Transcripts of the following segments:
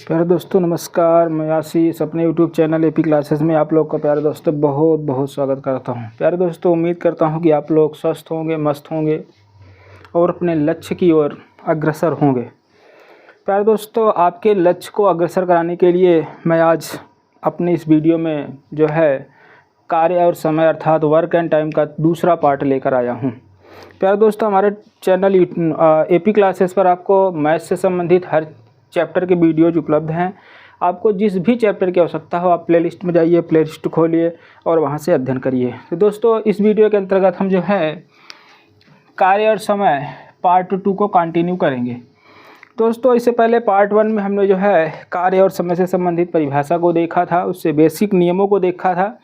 प्यारे दोस्तों नमस्कार। मैं आशीष अपने यूट्यूब चैनल एपी क्लासेस में आप लोग का प्यारे दोस्तों बहुत बहुत स्वागत करता हूं। प्यारे दोस्तों उम्मीद करता हूं कि आप लोग स्वस्थ होंगे, मस्त होंगे और अपने लक्ष्य की ओर अग्रसर होंगे। प्यारे दोस्तों आपके लक्ष्य को अग्रसर कराने के लिए मैं आज अपने इस वीडियो में जो है कार्य और समय अर्थात वर्क एंड टाइम का दूसरा पार्ट लेकर आया हूँ। प्यारे दोस्तों हमारे चैनल एपी क्लासेस पर आपको मैथ से संबंधित हर चैप्टर के वीडियोज उपलब्ध हैं। आपको जिस भी चैप्टर की आवश्यकता हो आप प्लेलिस्ट में जाइए, प्लेलिस्ट खोलिए और वहां से अध्ययन करिए। तो दोस्तों इस वीडियो के अंतर्गत हम जो है कार्य और समय पार्ट 2 को कंटिन्यू करेंगे। दोस्तों इससे पहले पार्ट 1 में हमने जो है कार्य और समय से संबंधित परिभाषा को देखा था, उससे बेसिक नियमों को देखा था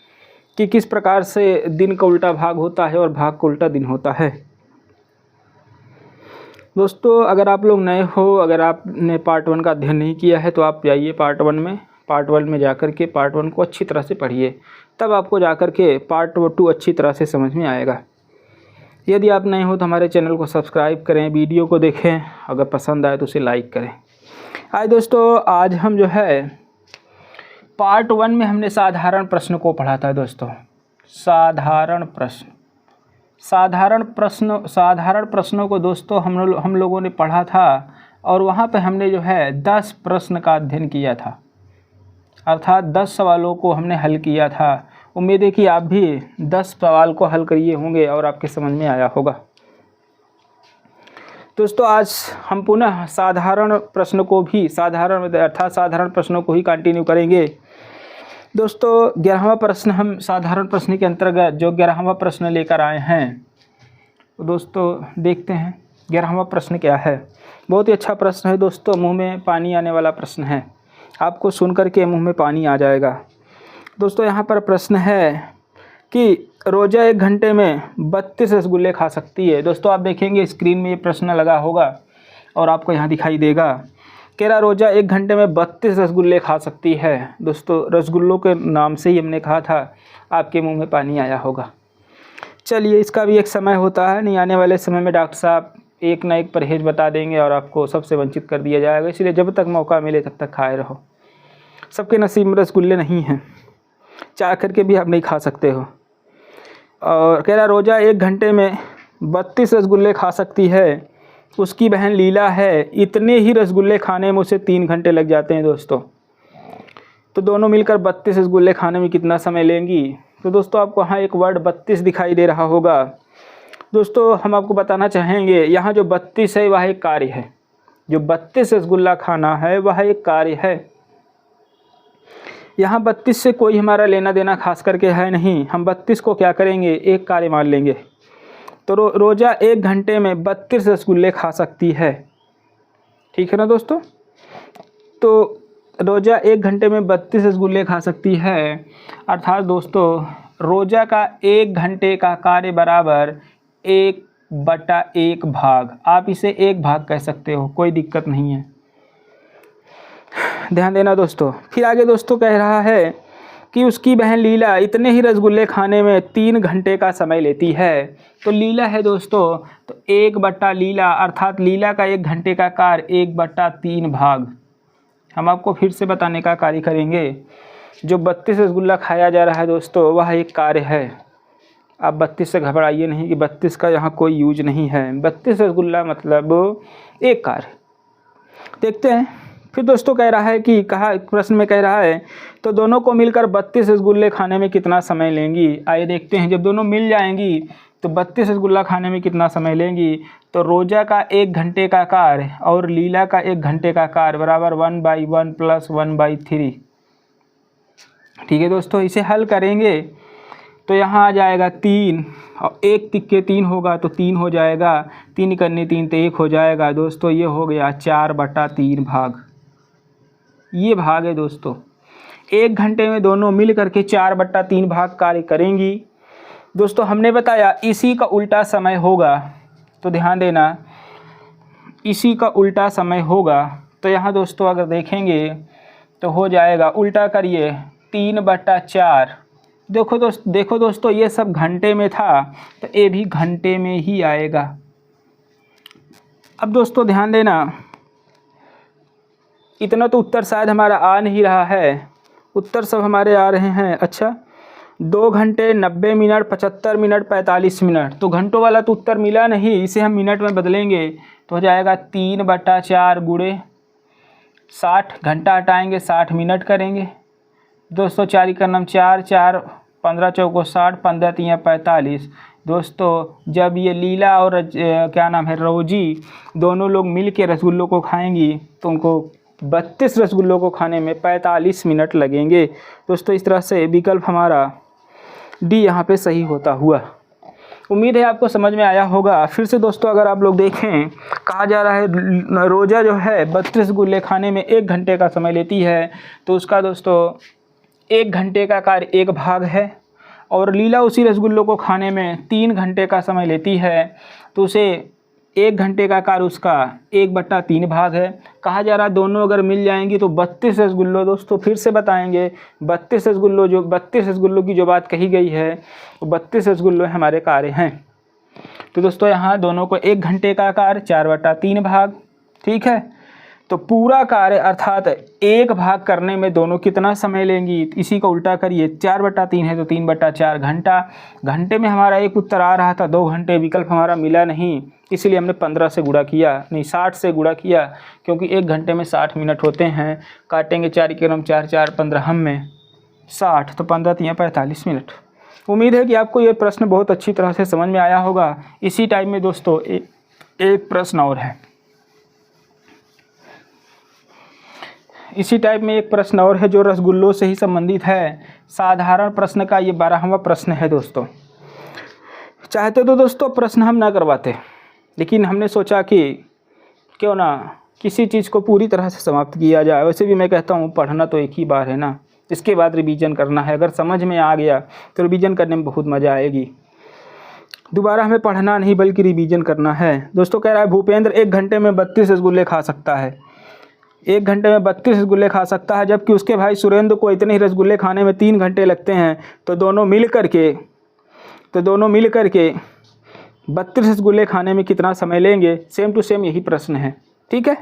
कि किस प्रकार से दिन का उल्टा भाग होता है और भाग का उल्टा दिन होता है। दोस्तों अगर आप लोग नए हो, अगर आपने पार्ट 1 का अध्ययन नहीं किया है तो आप जाइए पार्ट 1 में जाकर के पार्ट 1 को अच्छी तरह से पढ़िए, तब आपको जाकर के पार्ट 2 अच्छी तरह से समझ में आएगा। यदि आप नए हो तो हमारे चैनल को सब्सक्राइब करें, वीडियो को देखें, अगर पसंद आए तो उसे लाइक करें। आइए दोस्तों आज हम जो है पार्ट 1 में हमने साधारण प्रश्न को पढ़ा था। दोस्तों साधारण प्रश्नों को दोस्तों हम लोगों ने पढ़ा था और वहाँ पे हमने जो है 10 प्रश्न का अध्ययन किया था, अर्थात 10 सवालों को हमने हल किया था। उम्मीद है कि आप भी 10 सवाल को हल करिए होंगे और आपके समझ में आया होगा। दोस्तों आज हम पुनः साधारण प्रश्नों को ही कंटिन्यू करेंगे। दोस्तों 11वां प्रश्न हम साधारण प्रश्न के अंतर्गत जो 11वां प्रश्न लेकर आए हैं, तो दोस्तों देखते हैं 11वां प्रश्न क्या है। बहुत ही अच्छा प्रश्न है दोस्तों, मुंह में पानी आने वाला प्रश्न है, आपको सुनकर के मुंह में पानी आ जाएगा। दोस्तों यहाँ पर प्रश्न है कि रोज़ा 1 घंटे में 32 रसगुल्ले खा सकती है। दोस्तों आप देखेंगे स्क्रीन में ये प्रश्न लगा होगा और आपको यहाँ दिखाई देगा कह रहा रोज़ा 1 घंटे में 32 रसगुल्ले खा सकती है। दोस्तों रसगुल्लों के नाम से ही हमने कहा था आपके मुंह में पानी आया होगा। चलिए इसका भी एक समय होता है, नहीं आने वाले समय में डॉक्टर साहब एक ना एक परहेज बता देंगे और आपको सबसे वंचित कर दिया जाएगा। इसलिए जब तक मौका मिले तब तक खाए रहो। सबके नसीब में रसगुल्ले नहीं हैं, चाह करके भी आप नहीं खा सकते हो। और कह रहा रोज़ा 1 घंटे में 32 रसगुल्ले खा सकती है। उसकी बहन लीला है, इतने ही रसगुल्ले खाने में उसे 3 घंटे लग जाते हैं। दोस्तों तो दोनों मिलकर 32 रसगुल्ले खाने में कितना समय लेंगी? तो दोस्तों आपको यहाँ एक वर्ड 32 दिखाई दे रहा होगा। दोस्तों हम आपको बताना चाहेंगे यहाँ जो 32 है वह एक कार्य है, जो 32 रसगुल्ला खाना है वह एक कार्य है। यहाँ 32 से कोई हमारा लेना देना खास करके है नहीं। हम 32 को क्या करेंगे, एक कार्य मान लेंगे। तो रोज़ा 1 घंटे में 32 रसगुल्ले खा सकती है, ठीक है ना दोस्तों। तो रोज़ा 1 घंटे में 32 रसगुल्ले खा सकती है, अर्थात दोस्तों रोज़ा का 1 घंटे का कार्य बराबर 1/1 भाग। आप इसे 1 भाग कह सकते हो, कोई दिक्कत नहीं है, ध्यान देना दोस्तों। फिर आगे दोस्तों कह रहा है कि उसकी बहन लीला इतने ही रसगुल्ले खाने में 3 घंटे का समय लेती है। तो लीला है दोस्तों, तो 1 लीला अर्थात लीला का 1 घंटे का कार्य 1/3 भाग। हम आपको फिर से बताने का कार्य करेंगे। जो 32 रसगुल्ला खाया जा रहा है दोस्तों वह एक कार्य है। आप 32 से घबराइए नहीं कि 32 का यहाँ कोई यूज नहीं है। 32 रसगुल्ला मतलब एक कार्य। देखते हैं फिर दोस्तों कह रहा है कि प्रश्न में कह रहा है तो दोनों को मिलकर 32 रसगुल्ले खाने में कितना समय लेंगी। आइए देखते हैं, जब दोनों मिल जाएंगी तो 32 रसगुल्ला खाने में कितना समय लेंगी। तो रोज़ा का 1 घंटे का कार्य और लीला का 1 घंटे का कार्य बराबर 1/1 + 1/3। ठीक है दोस्तों, इसे हल करेंगे तो यहाँ आ जाएगा 3 और 1 तिक्के 3 होगा तो 3 हो जाएगा, 3 करने 3 तो 1 हो जाएगा। दोस्तों ये हो गया 4/3 भाग। ये भाग है दोस्तों। 1 घंटे में दोनों मिल करके 4/3 भाग कार्य करेंगी। दोस्तों हमने बताया इसी का उल्टा समय होगा, तो ध्यान देना इसी का उल्टा समय होगा। तो यहाँ दोस्तों अगर देखेंगे तो हो जाएगा, उल्टा करिए 3/4। देखो दोस्तों ये सब घंटे में था तो ये भी घंटे में ही आएगा। अब दोस्तों ध्यान देना इतना तो उत्तर शायद हमारा आ नहीं रहा है, उत्तर सब हमारे आ रहे हैं। अच्छा 2 घंटे 90 मिनट 75 मिनट 45 मिनट, तो घंटों वाला तो उत्तर मिला नहीं, इसे हम मिनट में बदलेंगे तो हो जाएगा 3/4 गुणे 60, घंटा हटाएंगे 60 मिनट करेंगे दोस्तों। 4 का नाम 4 4 15 चौको 60, 15 3 45। दोस्तों जब ये लीला और क्या नाम है रोजी दोनों लोग मिल के रसगुल्लों को खाएंगी तो उनको 32 रसगुल्लों को खाने में 45 मिनट लगेंगे। दोस्तों इस तरह से विकल्प हमारा डी यहाँ पे सही होता हुआ। उम्मीद है आपको समझ में आया होगा। फिर से दोस्तों अगर आप लोग देखें, कहा जा रहा है रोज़ा जो है 32 रसगुल्ले खाने में 1 घंटे का समय लेती है, तो उसका दोस्तों 1 घंटे का कार्य 1 भाग है, और लीला उसी रसगुल्लों को खाने में 3 घंटे का समय लेती है, तो उसे 1 घंटे का कार्य उसका 1/3 भाग है। कहा जा रहा है दोनों अगर मिल जाएंगी तो 32 रसगुल्लों, दोस्तों फिर से बताएंगे 32 रसगुल्लों की जो बात कही गई है वो 32 रसगुल्लों हमारे कार्य हैं। तो दोस्तों यहाँ दोनों को 1 घंटे का कार्य 4/3 भाग, ठीक है। तो पूरा कार्य अर्थात 1 भाग करने में दोनों कितना समय लेंगी, इसी को उल्टा करिए, 4/3 है तो 3/4 घंटा। घंटे में हमारा एक उत्तर आ रहा था 2 घंटे, विकल्प हमारा मिला नहीं, इसलिए हमने 15 से गुणा किया, नहीं 60 से गुणा किया, क्योंकि 1 घंटे में 60 मिनट होते हैं। काटेंगे 4 के क्रम 4 4 15 में 60, तो 15 3 45 मिनट। उम्मीद है कि आपको ये प्रश्न बहुत अच्छी तरह से समझ में आया होगा। इसी टाइम में दोस्तों एक प्रश्न और है, इसी टाइप में एक प्रश्न और है जो रसगुल्लों से ही संबंधित है। साधारण प्रश्न का ये 12वां प्रश्न है दोस्तों। चाहते तो दोस्तों प्रश्न हम ना करवाते, लेकिन हमने सोचा कि क्यों ना किसी चीज़ को पूरी तरह से समाप्त किया जाए। वैसे भी मैं कहता हूँ पढ़ना तो एक ही बार है ना, इसके बाद रिवीजन करना है। अगर समझ में आ गया तो रिवीजन करने में बहुत मज़ा आएगी। दोबारा हमें पढ़ना नहीं बल्कि रिवीजन करना है। दोस्तों कह रहा है भूपेंद्र 1 घंटे में 32 रसगुल्ले खा सकता है। 1 घंटे में 32 रसगुल्ले खा सकता है, जबकि उसके भाई सुरेंद्र को इतने ही रसगुल्ले खाने में 3 घंटे लगते हैं। तो दोनों मिल करके 32 रसगुल्ले खाने में कितना समय लेंगे। सेम टू सेम यही प्रश्न है, ठीक है।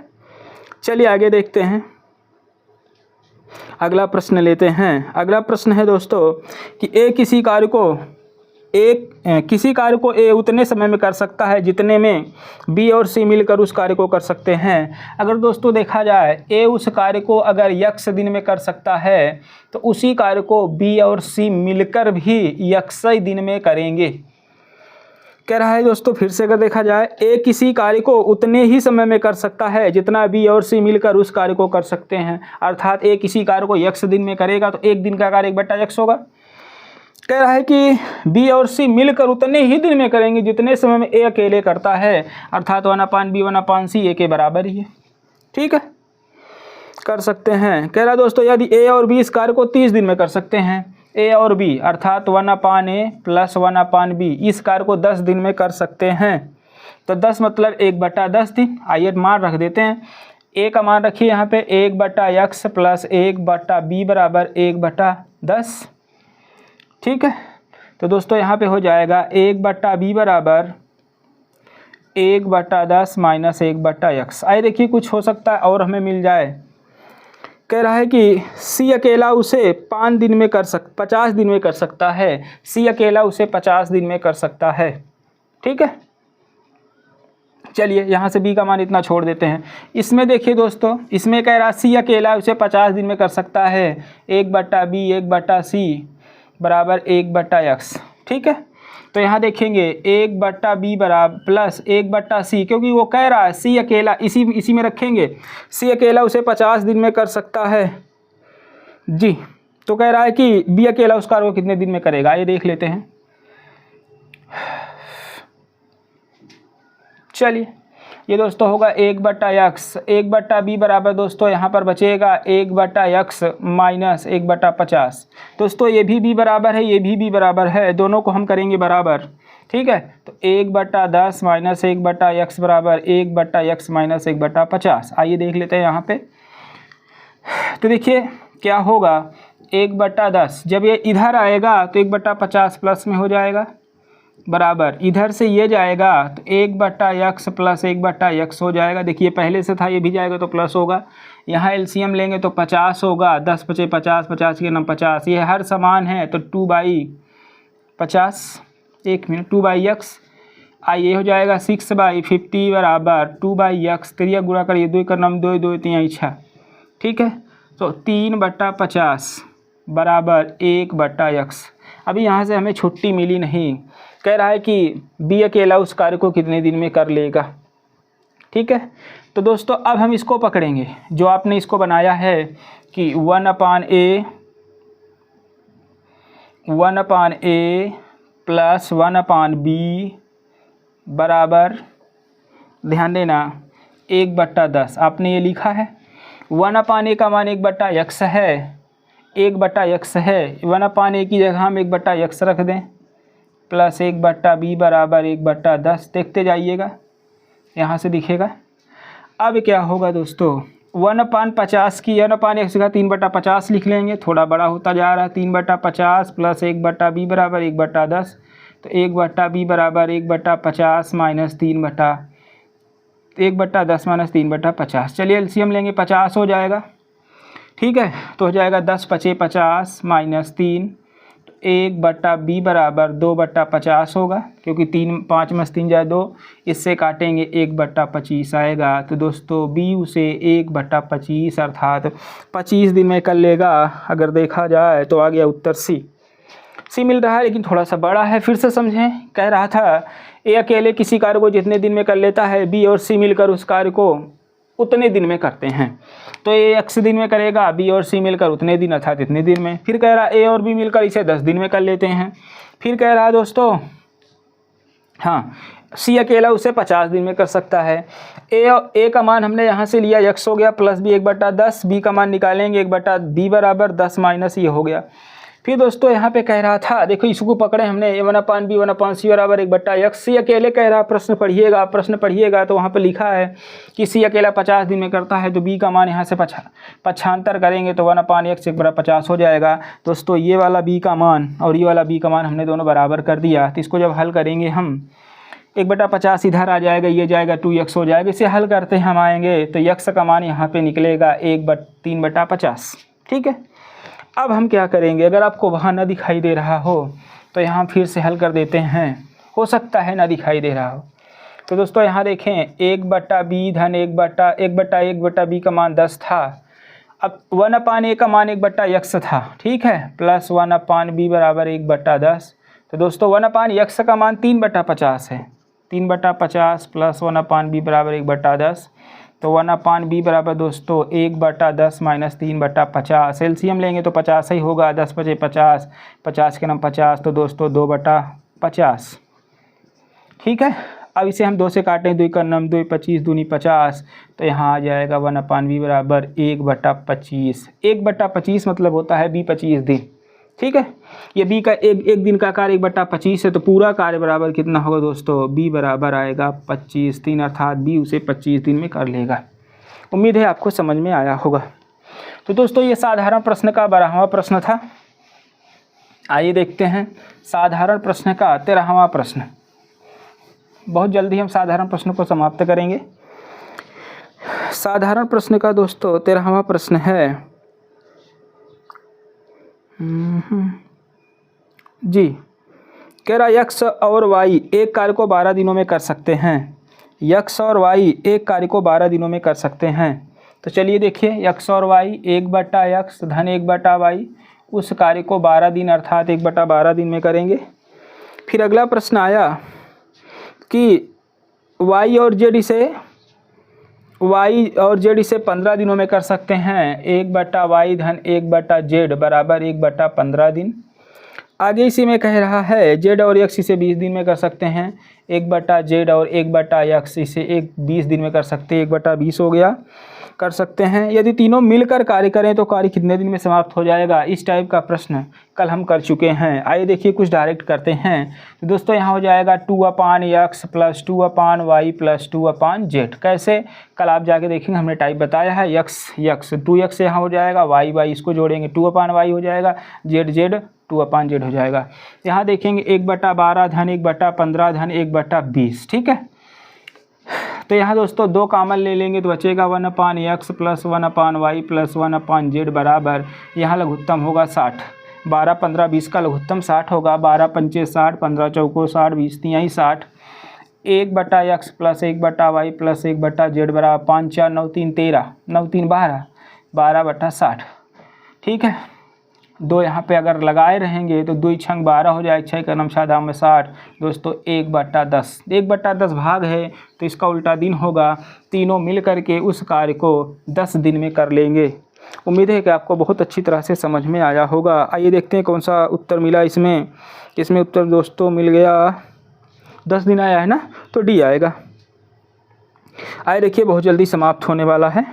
चलिए आगे देखते हैं, अगला प्रश्न लेते हैं। अगला प्रश्न है दोस्तों कि किसी कार्य को ए उतने समय में कर सकता है जितने में बी और सी मिलकर उस कार्य को कर सकते हैं। अगर दोस्तों देखा जाए ए उस कार्य को अगर यक्स दिन में कर सकता है तो उसी कार्य को बी और सी मिलकर भी यक्स दिन में करेंगे। कह रहा है दोस्तों फिर से अगर देखा जाए ए किसी कार्य को उतने ही समय में कर सकता है जितना बी और सी मिलकर उस कार्य को कर सकते हैं। अर्थात ए किसी कार्य को यक्स दिन में करेगा तो 1 दिन का कार्य 1/x होगा। कह रहा है कि बी और सी मिलकर उतने ही दिन में करेंगे जितने समय में ए अकेले करता है, अर्थात 1/b 1/c ए के बराबर ही है, ठीक है, कर सकते हैं। कह रहा है दोस्तों यदि ए और बी इस कार्य को 30 दिन में कर सकते हैं, ए और बी अर्थात 1/a + 1/b इस कार्य को 10 दिन में कर सकते हैं, तो 10 मतलब 1/10 दिन। आइए मान रख देते हैं, ए का मान रखिए यहाँ पे 1/x + 1/b बराबर 1/10, ठीक है। तो दोस्तों यहाँ पे हो जाएगा 1/b बराबर 1/10 - 1/x। आइए देखिए कुछ हो सकता है और हमें मिल जाए। कह रहा है कि सी अकेला उसे 50 दिन में कर सकता है। सी अकेला उसे 50 दिन में कर सकता है, ठीक है। चलिए यहाँ से बी का मान इतना छोड़ देते हैं। इसमें देखिए दोस्तों, इसमें कह रहा है सी अकेला उसे 50 दिन में कर सकता है, 1/b 1/c बराबर 1/x, ठीक है। तो यहाँ देखेंगे 1/b बराबर प्लस 1/c, क्योंकि वो कह रहा है सी अकेला, इसी में रखेंगे, सी अकेला उसे 50 दिन में कर सकता है जी। तो कह रहा है कि बी अकेला उस कार्य को कितने दिन में करेगा, ये देख लेते हैं। चलिए ये दोस्तों होगा 1/x, 1/b बराबर दोस्तों यहाँ पर बचेगा 1/x - 1/50। दोस्तों ये भी b बराबर है, ये भी b बराबर है, दोनों को हम करेंगे बराबर, ठीक है। तो 1/10 - 1/x बराबर 1/x - 1/50। आइए देख लेते हैं यहाँ पे। तो देखिए क्या होगा, 1/10 जब ये इधर आएगा तो 1/50 प्लस में हो जाएगा, बराबर इधर से ये जाएगा तो 1/x + 1/x हो जाएगा। देखिए पहले से था, ये भी जाएगा तो प्लस होगा, यहाँ एलसीएम लेंगे तो 50 होगा, 10 पचे 50, 50 के नाम 50, ये हर समान है तो 2/50, 1 मिनट 2/x, ये हो जाएगा 6/50 बराबर 2/x, 3 गुणा करिए 2 का नाम 2, 2 3 6, ठीक है। तो 3/50 बराबर 1/x। अभी यहाँ से हमें छुट्टी मिली नहीं, कह रहा है कि बी अकेला उस कार्य को कितने दिन में कर लेगा, ठीक है। तो दोस्तों अब हम इसको पकड़ेंगे, जो आपने इसको बनाया है कि 1/a प्लस 1/b बराबर, ध्यान देना, 1/10 आपने ये लिखा है। 1/a का मान 1/x है, 1/x है, 1/a की जगह हम 1/x रख दें, प्लस 1/b बराबर 1/10, देखते जाइएगा यहाँ से दिखेगा। अब क्या होगा दोस्तों, 1/50 की 1/x का 3/50 लिख लेंगे, थोड़ा बड़ा होता जा रहा है, 3/50 प्लस 1/b बराबर 1/10, तो 1/b बराबर 1/50 माइनस 1/10 माइनस 3/50। चलिए एलसीएम लेंगे, 50 हो जाएगा, ठीक है। तो हो जाएगा 10 पचे 50 माइनस 3, 1/b बराबर 2/50 होगा, क्योंकि 5 में 3 जाए 2, इससे काटेंगे 1/25 आएगा। तो दोस्तों बी उसे 1/25 अर्थात 25 दिन में कर लेगा। अगर देखा जाए तो आ गया उत्तर सी मिल रहा है, लेकिन थोड़ा सा बड़ा है। फिर से समझें, कह रहा था ए अकेले किसी कार्य को जितने दिन में कर लेता है, बी और सी मिलकर उस कार्य को उतने दिन में करते हैं। तो ए x दिन में करेगा, बी और सी मिलकर उतने दिन अर्थात इतने दिन में। फिर कह रहा ए और बी मिलकर इसे 10 दिन में कर लेते हैं। फिर कह रहा है दोस्तों, हाँ, सी अकेला उसे 50 दिन में कर सकता है। ए का मान हमने यहाँ से लिया x हो गया, प्लस बी 1/10, बी का मान निकालेंगे 1/b बराबर 10 माइनस ये हो गया। फिर दोस्तों यहाँ पे कह रहा था, देखो इसको पकड़े हमने, a1/b 1/c बराबर 1/x। सी अकेले कह रहा, प्रश्न पढ़िएगा तो वहाँ पे लिखा है कि सी अकेला 50 दिन में करता है, तो बी का मान यहाँ से पक्षांतर करेंगे तो 1/x 1/50 हो जाएगा। दोस्तों ये वाला बी का मान और ये वाला बी का मान हमने दोनों बराबर कर दिया। तो इसको जब हल करेंगे हम, 1/50 इधर आ जाएगा, ये जाएगा 2x हो जाएगा। इसे हल करते हम आएंगे तो x का मान यहाँ पे निकलेगा 3/50, ठीक है। अब हम क्या करेंगे, अगर आपको वहाँ ना दिखाई दे रहा हो तो यहाँ फिर से हल कर देते हैं, हो सकता है ना दिखाई दे रहा हो। तो दोस्तों यहाँ देखें, 1/b धन 1/b का मान 10 था। अब 1/a का मान 1/x था, ठीक है, प्लस 1/b बराबर 1/10। तो दोस्तों 1/x का मान 3/50 है, 3/50 प्लस 1/b बराबर 1/10। तो 1/b बराबर दोस्तों 1/10 माइनस 3/50। एलसीएम लेंगे तो 50 ही होगा, 10 पचे 50, 50 के नाम 50, तो दोस्तों 2/50, ठीक है। अब इसे हम 2 से काटें, 2 का नाम 2, 25 दूनी 50, तो यहाँ आ जाएगा 1/b बराबर 1/25। 1/25 मतलब होता है b 25 दिन, ठीक है। ये बी का एक दिन का कार्य 1/25 है, तो पूरा कार्य बराबर कितना होगा दोस्तों, बी बराबर आएगा 25 दिन, अर्थात बी उसे 25 दिन में कर लेगा। उम्मीद है आपको समझ में आया होगा। तो दोस्तों ये साधारण प्रश्न का 12वां प्रश्न था। आइए देखते हैं साधारण प्रश्न का 13वां प्रश्न। बहुत जल्दी हम साधारण प्रश्न को समाप्त करेंगे। साधारण प्रश्न का दोस्तों 13वां प्रश्न है जी, कह रहा x और y एक कार्य को 12 दिनों में कर सकते हैं। x और y एक कार्य को 12 दिनों में कर सकते हैं। तो चलिए देखिए, x और y 1/x धन 1/y उस कार्य को 12 दिन अर्थात 1/12 दिन में करेंगे। फिर अगला प्रश्न आया कि y और z इसे 15 दिनों में कर सकते हैं। 1/y धन 1/z बराबर 1/15 दिन। आगे इसी में कह रहा है z और x इसे 20 दिन में कर सकते हैं। 1/z और 1/x इसे 20 दिन में कर सकते हैं, 1/20 हो गया, कर सकते हैं। यदि तीनों मिलकर कार्य करें तो कार्य कितने दिन में समाप्त हो जाएगा। इस टाइप का प्रश्न कल हम कर चुके हैं। आइए देखिए कुछ डायरेक्ट करते हैं। तो दोस्तों यहाँ हो जाएगा 2/x plus 2/y plus 2/z। कैसे, कल आप जाके देखेंगे, हमने टाइप बताया है। x 2x यहाँ हो जाएगा, y इसको जोड़ेंगे 2/y हो जाएगा, z 2/z हो जाएगा। यहाँ देखेंगे 1/12 धन 1/15 धन 1/20, ठीक है। तो यहाँ दोस्तों 2 कॉमन ले लेंगे तो बचेगा 1/x plus 1/y plus 1/z बराबर, यहाँ लघुत्तम होगा 60। 12 15 20 का लघुत्तम 60 होगा। 12 पंचे 60, 15 चौको 60, 20 तिहाई 60। 1/x plus 1/y plus 1/z बराबर 5 4 9 3 13, 9 3 12, 12/60। ठीक है, 2 यहाँ पे अगर लगाए रहेंगे तो 2 छंग 12 हो जाए, 6 का 9 7 में 60 दोस्तों 1/10। 1/10 भाग है तो इसका उल्टा दिन होगा। तीनों मिल करके उस कार्य को 10 दिन में कर लेंगे। उम्मीद है कि आपको बहुत अच्छी तरह से समझ में आया होगा। आइए देखते हैं कौन सा उत्तर मिला इसमें। इसमें उत्तर दोस्तों मिल गया 10 दिन आया है ना, तो डी आएगा। आइए देखिए बहुत जल्दी समाप्त होने वाला है।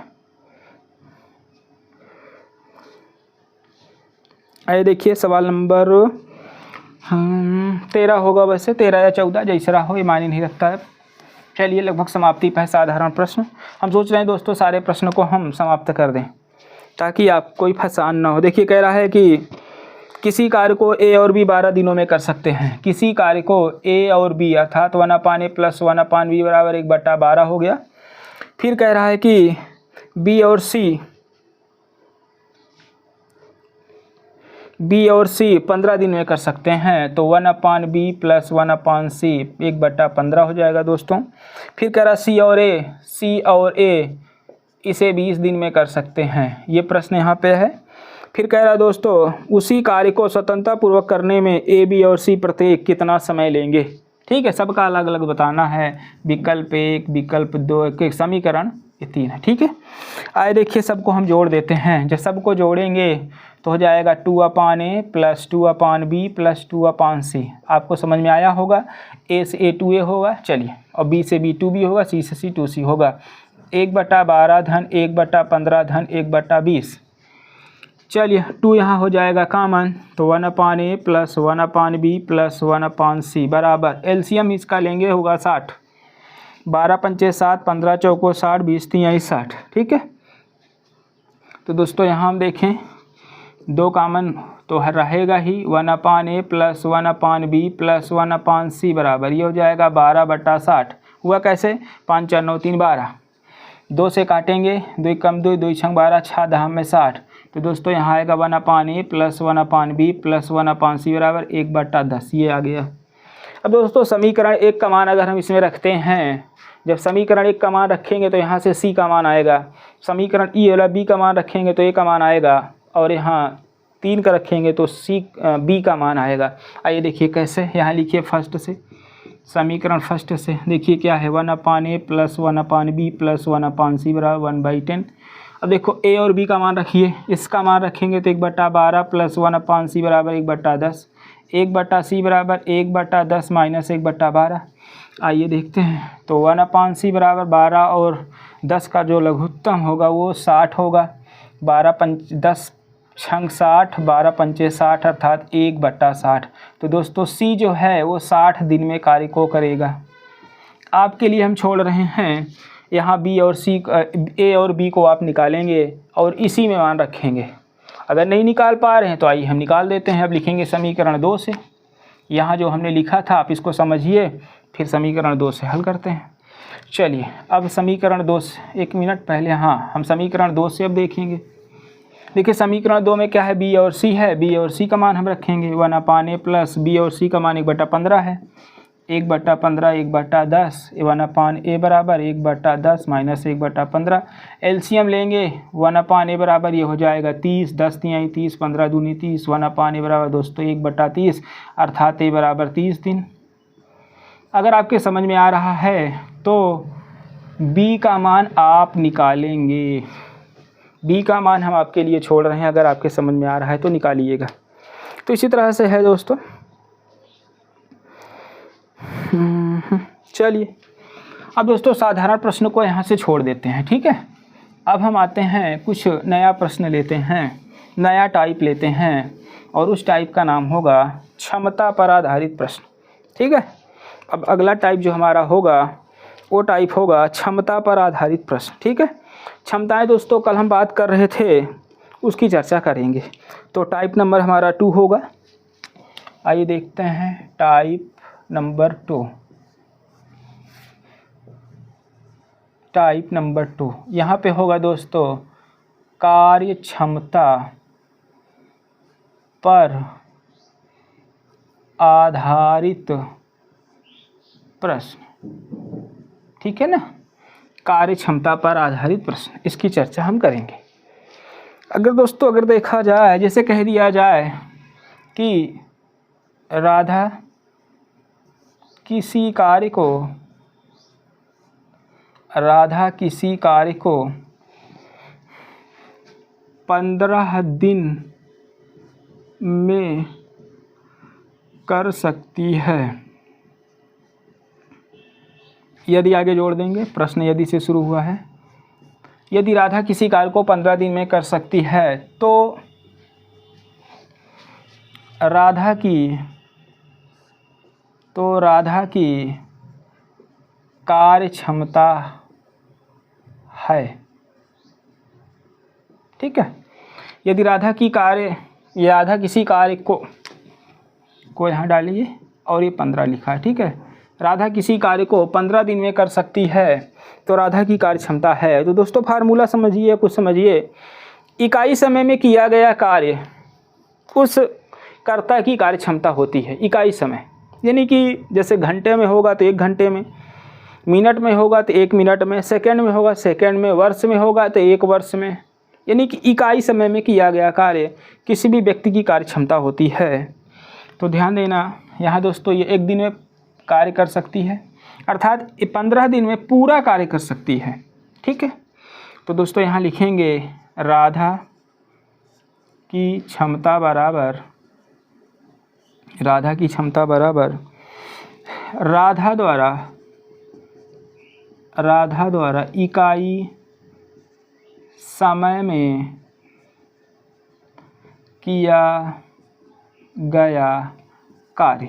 आइए देखिए सवाल नंबर 13 होगा, वैसे 13 या 14 जैसा हो, ये मायने नहीं रखता है। चलिए लगभग समाप्ति पर साधारण प्रश्न। हम सोच रहे हैं दोस्तों सारे प्रश्न को हम समाप्त कर दें ताकि आप कोई फसान ना हो। देखिए कह रहा है कि किसी कार्य को ए और बी 12 दिनों में कर सकते हैं। किसी कार्य को ए और बी अर्थात 1/a प्लस 1/b बराबर 1/12 हो गया। फिर कह रहा है कि बी और सी 15 दिन में कर सकते हैं, तो 1/b प्लस 1/c 1/15 हो जाएगा दोस्तों। फिर कह रहा सी और ए इसे 20 दिन में कर सकते हैं, ये प्रश्न यहाँ पे है। फिर कह रहा दोस्तों उसी कार्य को स्वतंत्रता पूर्वक करने में ए बी और सी प्रत्येक कितना समय लेंगे। ठीक है, सबका अलग अलग बताना है। विकल्प 1, विकल्प 2, एक समीकरण ये 3 है। ठीक है, आए देखिए सबको हम जोड़ देते हैं। जब सबको जोड़ेंगे तो हो जाएगा 2/a plus 2/b plus 2/c। आपको समझ में आया होगा। ए से ए 2a होगा, चलिए, और बी से बी 2b होगा, सी से सी 2c होगा। 1/12 धन 1/15 धन 1/20। चलिए 2 यहाँ हो जाएगा कॉमन, तो 1/a plus 1/b plus 1/c बराबर एलसीएम इसका लेंगे होगा 60। 12 पंचे 7, 15 चौको 60, 20 तिहाई 60। ठीक है, तो दोस्तों यहाँ हम देखें 2 कॉमन तो रहेगा ही। 1/a plus 1/b plus 1/c बराबर ये हो जाएगा 12/60। हुआ कैसे, 5 4 9 3 12, 2 से काटेंगे, 2 कम 2, 2 छंग 12, 6 दहा में 60। तो दोस्तों यहाँ आएगा 1/a plus 1/b plus 1/c बराबर 1/10, ये आ गया। अब दोस्तों समीकरण 1 का मान अगर हम इसमें रखते हैं, जब समीकरण 1 का मान रखेंगे तो यहाँ से c का मान आएगा। समीकरण ई वाला b का मान रखेंगे तो a का मान आएगा, और यहाँ 3 का रखेंगे तो b का मान आएगा। आइए देखिए कैसे, यहाँ लिखिए फर्स्ट से, समीकरण फर्स्ट से देखिए क्या है, 1/a plus 1/b plus 1/c बराबर 1/10। अब देखो a और b का मान रखिए, इसका मान रखेंगे तो 1/12 प्लस 1/c बराबर 1/10। 1/c बराबर 1/10 माइनस 1/12। आइए देखते हैं, तो 1/c बराबर 12 और 10 का जो लघुत्तम होगा वो 60 होगा। 12 पंच 10 छंग 60, 12 पंचे 60 अर्थात 1/60। तो दोस्तों c जो है वो 60 दिन में कार्य को करेगा। आपके लिए हम छोड़ रहे हैं यहाँ b और c, a और b को आप निकालेंगे और इसी में मान रखेंगे। अगर नहीं निकाल पा रहे हैं तो आइए हम निकाल देते हैं। अब लिखेंगे समीकरण 2 से, यहाँ जो हमने लिखा था आप इसको समझिए, फिर समीकरण 2 से हल करते हैं। चलिए अब समीकरण 2 से, 1 मिनट पहले, हाँ हम समीकरण 2 से अब देखेंगे। देखिए समीकरण 2 में क्या है, b और c है। b और c का मान हम रखेंगे 1/a प्लस b और c का मान 1/15 है। 1/15 1/10, 1/a बराबर 1/10 माइनस 1/15। एलसीएम लेंगे 1/a बराबर ये हो जाएगा 30, 10 तिहाई 30, 15 दूनी 30। 1/a बराबर दोस्तों 1/30 अर्थात a बराबर 30 दिन। अगर आपके समझ में आ रहा है तो b का मान आप निकालेंगे। b का मान हम आपके लिए छोड़ रहे हैं, अगर आपके समझ में आ रहा है तो निकालिएगा। तो इसी तरह से है दोस्तों। चलिए अब दोस्तों साधारण प्रश्न को यहाँ से छोड़ देते हैं। ठीक है, अब हम आते हैं कुछ नया प्रश्न लेते हैं, नया टाइप लेते हैं, और उस टाइप का नाम होगा क्षमता पर आधारित प्रश्न। ठीक है, अब अगला टाइप जो हमारा होगा वो टाइप होगा क्षमता पर आधारित प्रश्न। ठीक है, क्षमताएं दोस्तों कल हम बात कर रहे थे उसकी चर्चा करेंगे। तो टाइप नंबर हमारा 2 होगा। आइए देखते हैं टाइप नंबर 2। टाइप नंबर 2, यहाँ पे होगा दोस्तों कार्य क्षमता पर आधारित प्रश्न। ठीक है ना, कार्य क्षमता पर आधारित प्रश्न, इसकी चर्चा हम करेंगे। अगर दोस्तों अगर देखा जाए, जैसे कह दिया जाए कि राधा किसी कार्य को 15 दिन में कर सकती है। यदि आगे जोड़ देंगे, प्रश्न यदि से शुरू हुआ है। यदि राधा किसी कार्य को 15 दिन में कर सकती है तो राधा की कार्य क्षमता है। ठीक है, यदि राधा किसी कार्य को यहाँ डालिए और ये 15 लिखा है। ठीक है, राधा किसी कार्य को 15 दिन में कर सकती है तो राधा की कार्य क्षमता है। तो दोस्तों फार्मूला समझिए, कुछ समझिए। इकाई समय में किया गया कार्य उस कर्ता की कार्य क्षमता होती है। इकाई समय यानी कि जैसे घंटे में होगा तो 1 घंटे में, मिनट में होगा तो 1 मिनट में, सेकंड में होगा सेकंड में, वर्ष में होगा तो 1 वर्ष में, यानी कि इकाई समय में किया गया कार्य किसी भी व्यक्ति की कार्य क्षमता होती है। तो ध्यान देना, यहाँ दोस्तों ये 1 दिन में कार्य कर सकती है, अर्थात 15 दिन में पूरा कार्य कर सकती है। ठीक है, तो दोस्तों यहाँ लिखेंगे राधा की क्षमता बराबर राधा द्वारा इकाई समय में किया गया कार्य।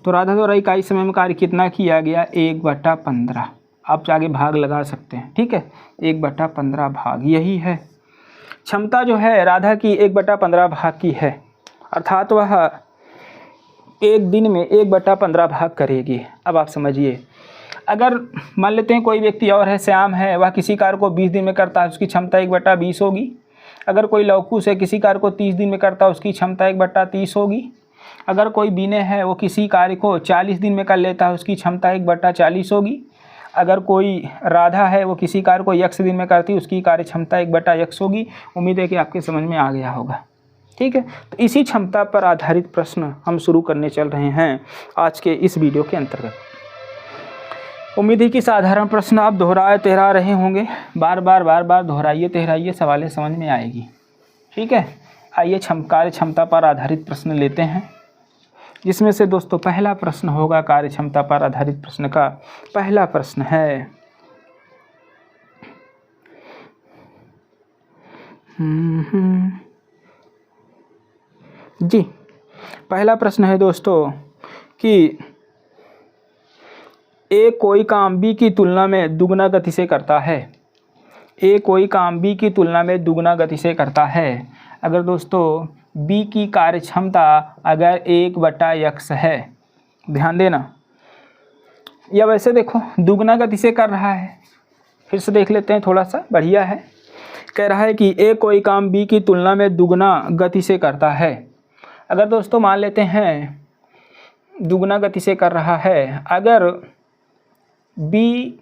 तो राधा द्वारा इकाई समय में कार्य कितना किया गया? 1/15। आप आगे भाग लगा सकते हैं। ठीक है, 1/15 भाग, यही है क्षमता जो है राधा की 1/15 भाग की है, अर्थात वह 1 दिन में 1/15 भाग करेगी। अब आप समझिए, अगर मान लेते हैं कोई व्यक्ति और है, श्याम है, वह किसी कार्य को 20 दिन में करता है, उसकी क्षमता 1/20 होगी। अगर कोई लवकुश है, किसी कार्य को 30 दिन में करता है, उसकी क्षमता 1/30 होगी। अगर कोई विनय है, वो किसी कार्य को 40 दिन में कर लेता है, उसकी क्षमता 1/40 होगी। अगर कोई राधा है, वो किसी कार्य को 100 दिन में करती है, उसकी कार्य क्षमता 1/100 होगी। उम्मीद है कि आपके समझ में आ गया होगा। ठीक है, तो इसी क्षमता पर आधारित प्रश्न हम शुरू करने चल रहे हैं आज के इस वीडियो के अंतर्गत। उम्मीद है कि साधारण प्रश्न आप दोहरा रहे होंगे, बार बार दोहराइए तहराइए, सवालें समझ में आएगी। ठीक है, आइए कार्य क्षमता पर आधारित प्रश्न लेते हैं, जिसमें से दोस्तों पहला प्रश्न होगा कार्य क्षमता पर आधारित प्रश्न का पहला प्रश्न है जी, पहला प्रश्न है दोस्तों कि ए कोई काम बी की तुलना में दुगना गति से करता है। ए कोई काम बी की तुलना में दुगना गति से करता है। अगर दोस्तों बी की कार्य क्षमता अगर 1/x है, ध्यान देना, या वैसे देखो दुगना गति से कर रहा है, फिर से देख लेते हैं, थोड़ा सा बढ़िया है। कह रहा है कि ए कोई काम बी की तुलना में दुगना गति से करता है। अगर दोस्तों मान लेते हैं दुगना गति से कर रहा है, अगर बी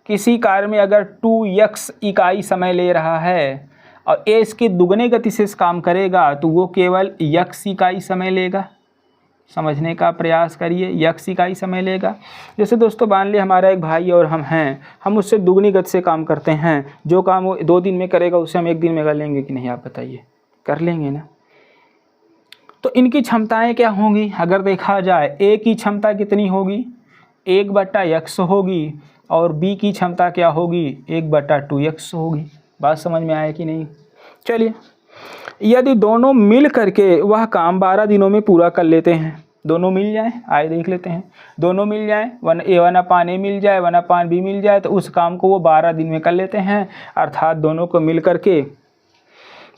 किसी कार्य में अगर 2x इकाई समय ले रहा है और ए इसके दुगने गति से काम करेगा, तो वो केवल x इकाई समय लेगा। समझने का प्रयास करिए, x इकाई समय लेगा। जैसे दोस्तों मान लिया हमारा एक भाई और हम हैं, हम उससे दुगनी गति से काम करते हैं। जो काम वो 2 दिन में करेगा, उसे हम 1 दिन में कर लेंगे कि नहीं, आप बताइए, कर लेंगे ना। तो इनकी क्षमताएं क्या होंगी? अगर देखा जाए, ए की क्षमता कितनी होगी? 1/x होगी, और बी की क्षमता क्या होगी? 1/2x होगी। बात समझ में आया कि नहीं? चलिए, यदि दोनों मिल करके वह काम 12 दिनों में पूरा कर लेते हैं, दोनों मिल जाए, आए देख लेते हैं, दोनों मिल जाए, 1/a मिल जाए, 1/b मिल जाए, तो उस काम को वो 12 दिन में कर लेते हैं। अर्थात दोनों को मिल करके,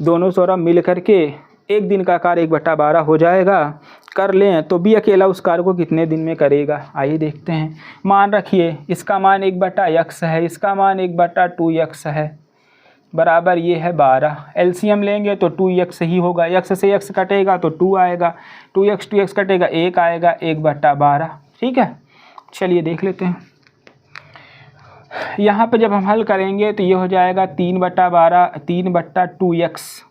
दोनों सौरभ मिल करके 1 दिन का कार्य 1/12 हो जाएगा। कर लें तो बी अकेला उस कार्य को कितने दिन में करेगा। आइए देखते हैं। मान रखिए इसका मान 1/x है, इसका मान 1/2x है, बराबर ये है 12। एलसीएम लेंगे तो 2x ही होगा, x से x कटेगा तो 2 आएगा, 2x कटेगा 1 आएगा, 1/12। ठीक है, चलिए देख लेते हैं। यहाँ पे जब हम हल करेंगे तो ये हो जाएगा 3/12, 3/2x,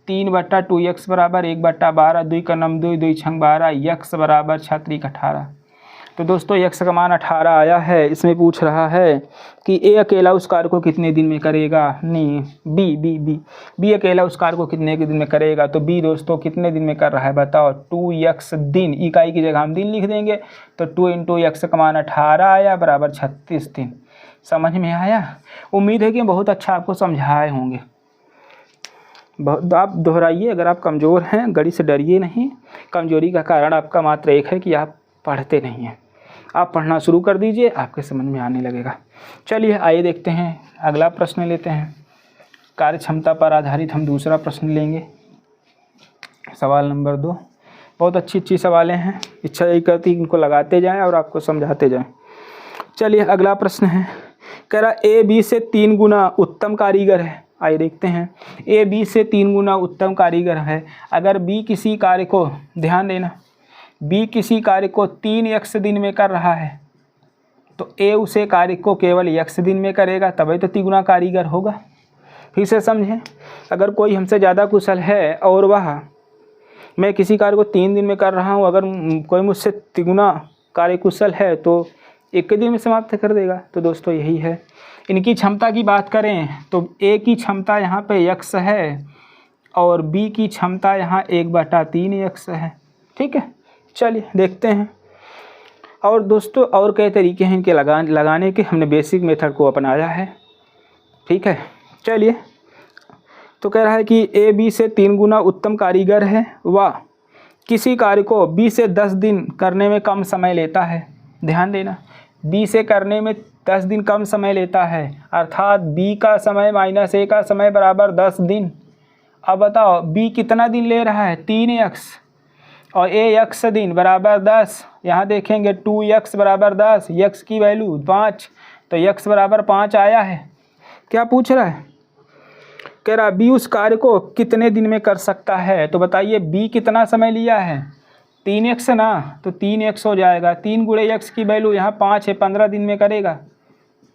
3/2x बराबर 1/12, 2 का नम 2, 2 छंग 12, x बराबर 6 18। तो दोस्तों x का मान 18 आया है। इसमें पूछ रहा है कि ए अकेला उस कार्य को कितने दिन में करेगा। नहीं, बी अकेला उस कार्य को कितने दिन में करेगा। तो बी दोस्तों कितने दिन में कर रहा है बताओ, 2x दिन, इकाई की जगह हम दिन लिख देंगे तो 2 × x का मान 18 आया बराबर 36 दिन। समझ में आया। उम्मीद है कि बहुत अच्छा आपको समझाए होंगे। आप दोहराइए, अगर आप कमज़ोर हैं गणित से डरिए नहीं। कमज़ोरी का कारण आपका मात्र एक है कि आप पढ़ते नहीं हैं। आप पढ़ना शुरू कर दीजिए, आपके समझ में आने लगेगा। चलिए आइए देखते हैं, अगला प्रश्न लेते हैं। कार्य क्षमता पर आधारित हम दूसरा प्रश्न लेंगे, सवाल नंबर 2। बहुत अच्छी सवालें हैं, इच्छा यही करती है इनको लगाते जाएं और आपको समझाते जाएं। चलिए अगला प्रश्न है, कह रहा ए बी से 3 गुना उत्तम कारीगर है। आइए देखते हैं। ए बी से 3 गुना उत्तम कारीगर है। अगर बी किसी कार्य को, ध्यान देना, बी किसी कार्य को 3x दिन में कर रहा है तो ए उसे कार्य को केवल x दिन में करेगा, तभी तो 3 गुना कारीगर होगा। फिर से समझें, अगर कोई हमसे ज़्यादा कुशल है और वह, मैं किसी कार्य को 3 दिन में कर रहा हूँ, अगर कोई मुझसे 3 गुना कार्य कुशल है तो 1 दिन में समाप्त कर देगा। तो दोस्तों यही है। इनकी क्षमता की बात करें तो ए की क्षमता यहाँ पे x है और बी की क्षमता यहाँ 1/3x है। ठीक है, चलिए देखते हैं। और दोस्तों और कई तरीके हैं इनके लगाने के, हमने बेसिक मेथड को अपनाया है। ठीक है, चलिए। तो कह रहा है कि ए बी से 3 गुना उत्तम कारीगर है, वह किसी कार्य को बी से 10 दिन करने में कम समय लेता है। ध्यान देना, बी से करने में 10 दिन कम समय लेता है, अर्थात बी का समय माइनस ए का समय बराबर 10 दिन। अब बताओ बी कितना दिन ले रहा है, 3x, और ए x दिन बराबर 10। यहाँ देखेंगे 2x बराबर 10, x की वैल्यू 5, तो x बराबर 5 आया है। क्या पूछ रहा है, कह रहा बी उस कार्य को कितने दिन में कर सकता है। तो बताइए बी कितना समय लिया है, 3x ना, तो 3x हो जाएगा। 3 × x की वैल्यू यहाँ 5 है, 15 दिन में करेगा।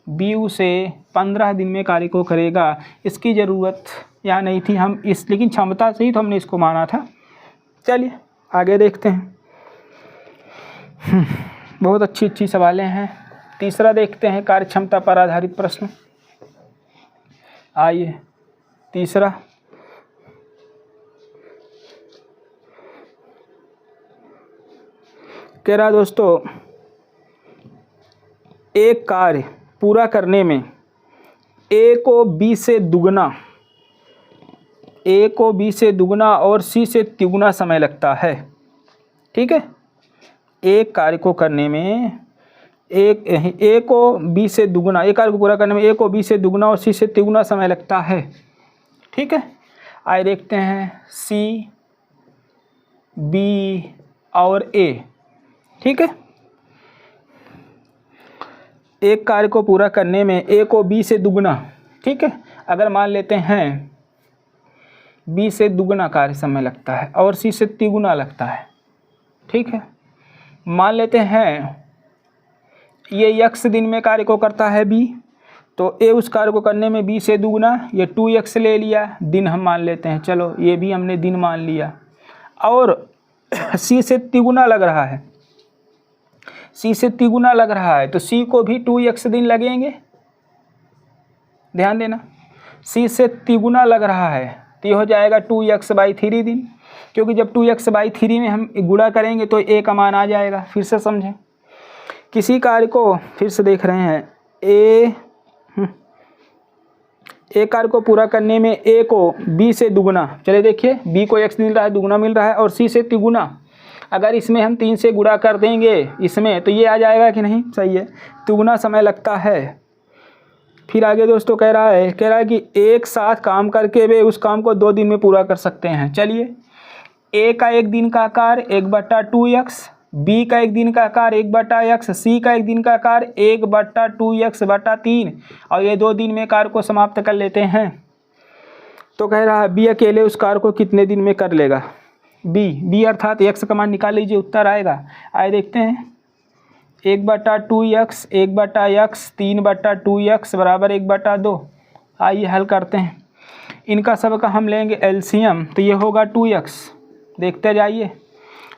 बी उसे 15 दिन में कार्य को करेगा। इसकी ज़रूरत यहाँ नहीं थी, हम इस लेकिन क्षमता से ही तो हमने इसको माना था। चलिए आगे देखते हैं। बहुत अच्छी सवालें हैं। तीसरा देखते हैं, कार्य क्षमता पर आधारित प्रश्न। आइए तीसरा, कह रहा दोस्तों एक कार्य पूरा करने में ए को बी से दुगना और सी से तिगुना समय लगता है। ठीक है, एक कार्य को करने में ए को बी से दुगना, एक कार्य को पूरा करने में ए को बी से दुगना और सी से तिगुना समय लगता है। ठीक है, आइए देखते हैं सी, बी और ए। ठीक है, एक कार्य को पूरा करने में ए को बी से दुगना, ठीक है, अगर मान लेते हैं बी से दुगना कार्य समय लगता है और सी से तिगुना लगता है। ठीक है, मान लेते हैं ये x दिन में कार्य को करता है बी, तो ए उस कार्य को करने में बी से दुगना, ये 2x ले लिया, दिन हम मान लेते हैं, चलो ये भी हमने दिन मान लिया, और सी से तिगुना लग रहा है, सी से तिगुना लग रहा है तो सी को भी 2x दिन लगेंगे। ध्यान देना, सी से तिगुना लग रहा है तो ये हो जाएगा 2x/3 दिन, क्योंकि जब 2x/3 में हम गुणा करेंगे तो ए का मान आ जाएगा। फिर से समझें, किसी कार्य को फिर से देख रहे हैं, ए कार्य को पूरा करने में ए को बी से दुगना, चले देखिए बी को x मिल रहा है, दुगना मिल रहा है, और सी से तिगुना, अगर इसमें हम 3 से गुणा कर देंगे इसमें तो ये आ जाएगा कि नहीं, सही है, तिगुना समय लगता है। फिर आगे दोस्तों कह रहा है कि एक साथ काम करके वे उस काम को 2 दिन में पूरा कर सकते हैं। चलिए ए का एक दिन का आकार 1/2x, बी का एक दिन का आकार 1/x, सी का एक दिन का आकार 1/2x/3 और ये 2 दिन में कार्य को समाप्त कर लेते हैं। तो कह रहा है बी अकेले उस कार्य को कितने दिन में कर लेगा। बी अर्थात x का मान निकाल लीजिए, उत्तर आएगा। आइए देखते हैं 1/2x 1/x 3/2x बराबर 1/2। आइए हल करते हैं। इनका सबका हम लेंगे एलसीएम, तो ये होगा 2x। देखते जाइए,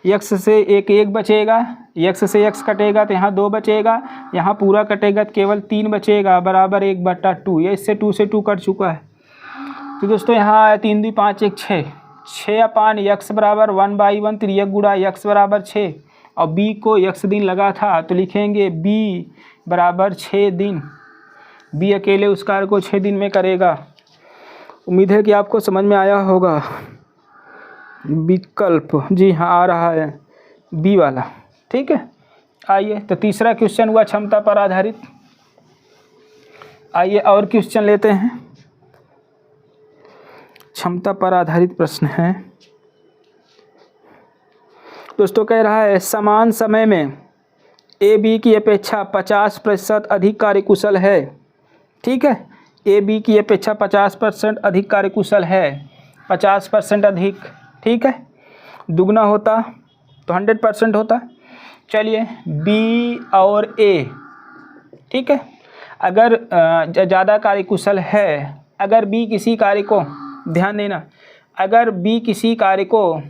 x से एक बचेगा, x से x कटेगा तो यहाँ 2 बचेगा, यहाँ पूरा कटेगा तो केवल 3 बचेगा बराबर 1/2। ये इससे 2 से 2 कट चुका है। तो दोस्तों यहाँ आया 3 2 5 1 6, 6/x बराबर 1/1 3 गुणा x बराबर 6 और b को x दिन लगा था तो लिखेंगे b बराबर 6 दिन। b अकेले उस कार्य को 6 दिन में करेगा। उम्मीद है कि आपको समझ में आया होगा। विकल्प जी हाँ आ रहा है बी वाला, ठीक है। आइए तो तीसरा क्वेश्चन हुआ क्षमता पर आधारित। आइए और क्वेश्चन लेते हैं। क्षमता पर आधारित प्रश्न है दोस्तों। कह रहा है समान समय में ए बी की अपेक्षा 50% अधिक कार्यकुशल है, ठीक है। ए बी की अपेक्षा 50% अधिक कार्यकुशल है, 50% अधिक, ठीक है। दुगना होता तो 100% होता। चलिए बी और ए, ठीक है। अगर ज़्यादा कार्यकुशल है, अगर बी किसी कार्य को, ध्यान देना, अगर बी किसी कार्य को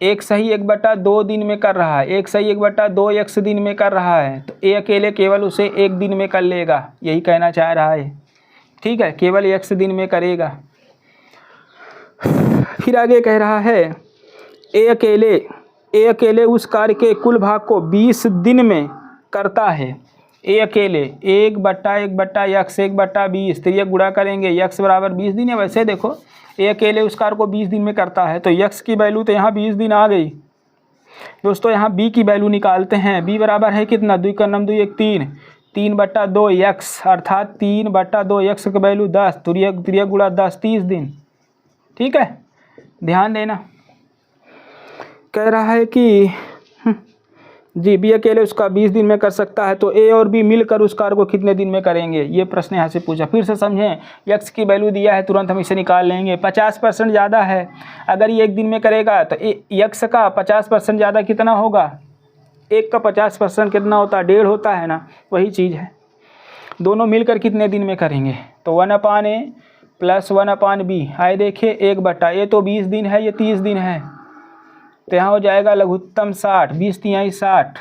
1/2 दिन में कर रहा है, 1/2x दिन में कर रहा है, तो ए अकेले केवल उसे 1 दिन में कर लेगा, यही कहना चाह रहा है, ठीक है। केवल x दिन में करेगा। फिर आगे कह रहा है ए अकेले उस कार्य के कुल भाग को 20 दिन में करता है। ए अकेले 1/1/x 1/20, तो ये गुणा करेंगे, x बराबर 20 दिन है। वैसे देखो ए अकेले उस कार्य को 20 दिन में करता है तो x की वैल्यू तो यहाँ 20 दिन आ गई। दोस्तों यहाँ b की वैल्यू निकालते हैं। b बराबर है कितना, 2 का 9 2 1 3, 3/2x अर्थात 3/2x की वैल्यू 10, 3 गुणा 10 30 दिन, ठीक है। ध्यान देना, कह रहा है कि जी बी अकेले उसका 20 दिन में कर सकता है, तो ए और बी मिलकर उस कार्य को कितने दिन में करेंगे, ये प्रश्न यहाँ से पूछा। फिर से समझें, x की वैल्यू दिया है, तुरंत हम इसे निकाल लेंगे। 50% ज़्यादा है, अगर ये 1 दिन में करेगा तो x का 50% ज़्यादा कितना होगा, 1 का 50% कितना होता है, 1.5 होता है ना, वही चीज़ है। दोनों मिलकर कितने दिन में करेंगे, तो 1/a + 1/b। आए देखिए 1/, ये तो 20 दिन है, ये 30 दिन है, तो यहाँ हो जाएगा लघुत्तम 60, 20 तिहाई 60,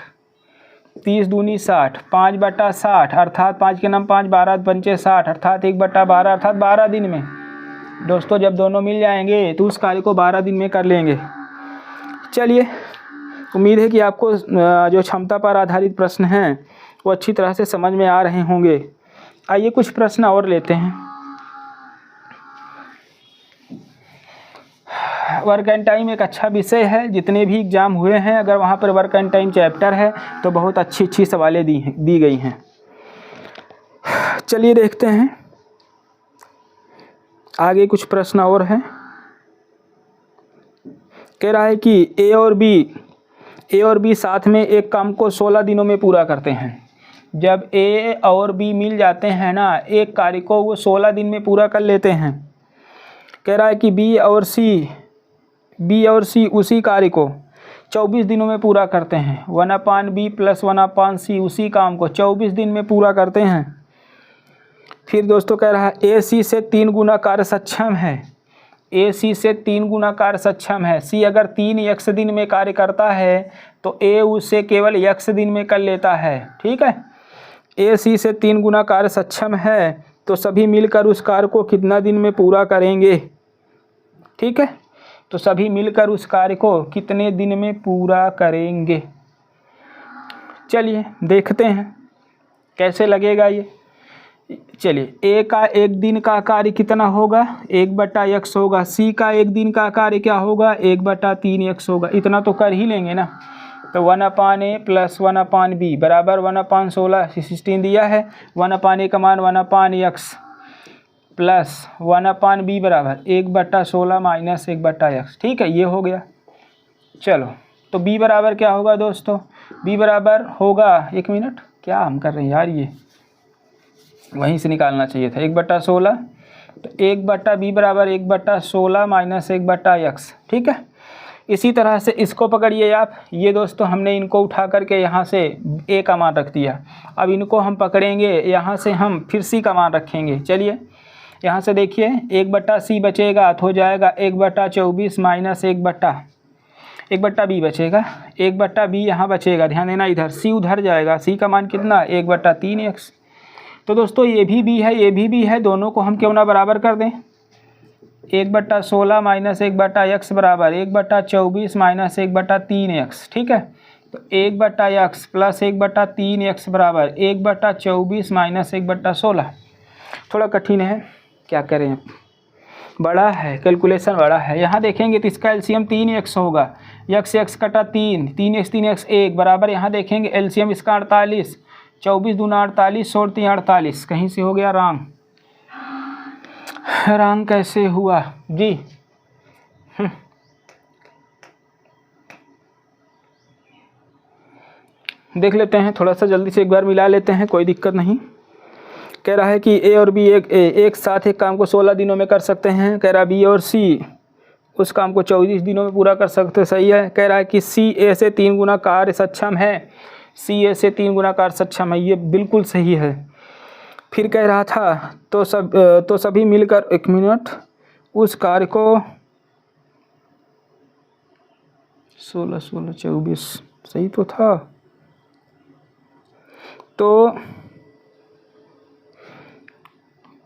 30 दूनी 60, 5/60 अर्थात 5 के नाम 5, 12 पंचे 60 अर्थात 1/12 अर्थात 12 दिन में। दोस्तों जब दोनों मिल जाएंगे तो उस कार्य को 12 दिन में कर लेंगे। चलिए उम्मीद है कि आपको जो क्षमता पर आधारित प्रश्न हैं वो अच्छी तरह से समझ में आ रहे होंगे। आइए कुछ प्रश्न और लेते हैं। वर्क एंड टाइम एक अच्छा विषय है, जितने भी एग्ज़ाम हुए हैं अगर वहाँ पर वर्क एंड टाइम चैप्टर है तो बहुत अच्छी सवालें दी गई हैं। चलिए देखते हैं आगे कुछ प्रश्न और हैं। कह रहा है कि ए और बी साथ में एक काम को 16 दिनों में पूरा करते हैं। जब ए और बी मिल जाते हैं ना, एक कार्य को वो 16 दिन में पूरा कर लेते हैं। कह रहा है कि बी और सी उसी कार्य को 24 दिनों में पूरा करते हैं। 1/b + 1/c उसी काम को 24 दिन में पूरा करते हैं। फिर दोस्तों कह रहा है ए सी से 3 गुना कार्य सक्षम है। ए सी से 3 गुना कार्य सक्षम है। सी अगर 3x दिन में कार्य करता है तो ए उससे केवल x दिन में कर लेता है, ठीक है। ए सी से 3 गुना कार्य सक्षम है तो सभी मिलकर उस कार्य को कितना दिन में पूरा करेंगे, ठीक है। तो सभी मिलकर उस कार्य को कितने दिन में पूरा करेंगे। चलिए देखते हैं कैसे लगेगा ये। चलिए ए का 1 दिन का कार्य कितना होगा, 1/x होगा। सी का 1 दिन का कार्य क्या होगा, 1/3x होगा। इतना तो कर ही लेंगे ना। तो 1/a + 1/b बराबर 1/16 16 दिया है। 1/a का मान 1/x, प्लस 1/b बराबर 1/16 माइनस 1/x। ठीक है, ये हो गया। चलो तो b बराबर क्या होगा दोस्तों, b बराबर होगा, एक मिनट क्या हम कर रहे हैं यार, ये वहीं से निकालना चाहिए था, 1/16, तो 1/b बराबर 1/16 माइनस 1/x। ठीक है, इसी तरह से इसको पकड़िए आप, ये दोस्तों हमने इनको उठा करके यहाँ से a का मान रख दिया। अब इनको हम पकड़ेंगे, यहाँ से हम फिर c का मान रखेंगे। चलिए यहाँ से देखिए 1/c बचेगा तो हो जाएगा 1/24 माइनस 1/b बचेगा, 1/b यहाँ बचेगा, ध्यान देना इधर c उधर जाएगा, c का मान कितना 1/3x। तो दोस्तों ये भी b है, ये भी है, दोनों को हम क्यों ना बराबर कर दें। 1/16 माइनस 1/x बराबर 1/24 माइनस 1/3x। ठीक है, तो 1/x प्लस 1/3x बराबर 1/24 माइनस 1/16। थोड़ा कठिन है, क्या करें, बड़ा है, कैलकुलेशन बड़ा है। यहाँ देखेंगे तो इसका एलसीएम 3x होगा, x x कटा 3, 3x 3x 1 बराबर, यहाँ देखेंगे एलसीएम इसका 48, 24 दूना 48, 16 48, कहीं से हो गया रॉन्ग, रॉन्ग कैसे हुआ जी। देख लेते हैं, थोड़ा सा जल्दी से एक बार मिला लेते हैं, कोई दिक्कत नहीं। कह रहा है कि ए और बी एक साथ एक काम को 16 दिनों में कर सकते हैं। कह रहा है बी और सी उस काम को 24 दिनों में पूरा कर सकते हैं, सही है। कह रहा है कि सी ए से 3 गुना कार्य सक्षम है, सी ए से 3 गुना कार्य सक्षम है, ये बिल्कुल सही है। फिर कह रहा था तो सभी मिलकर, एक मिनट, उस कार्य को 16 16 24 सही तो था, तो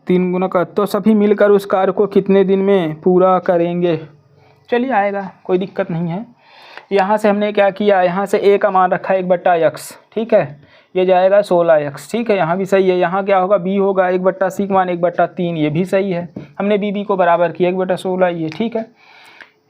3 गुना का, तो सभी मिलकर उस कार्य को कितने दिन में पूरा करेंगे। चलिए आएगा, कोई दिक्कत नहीं है। यहाँ से हमने क्या किया, यहाँ से a का मान रखा 1/x। ठीक है, ये जाएगा 16x। ठीक है, यहाँ भी सही है। यहाँ क्या होगा, b होगा 1/c का मान 1/3, ये भी सही है। हमने b को बराबर किया 1/16, ये ठीक है।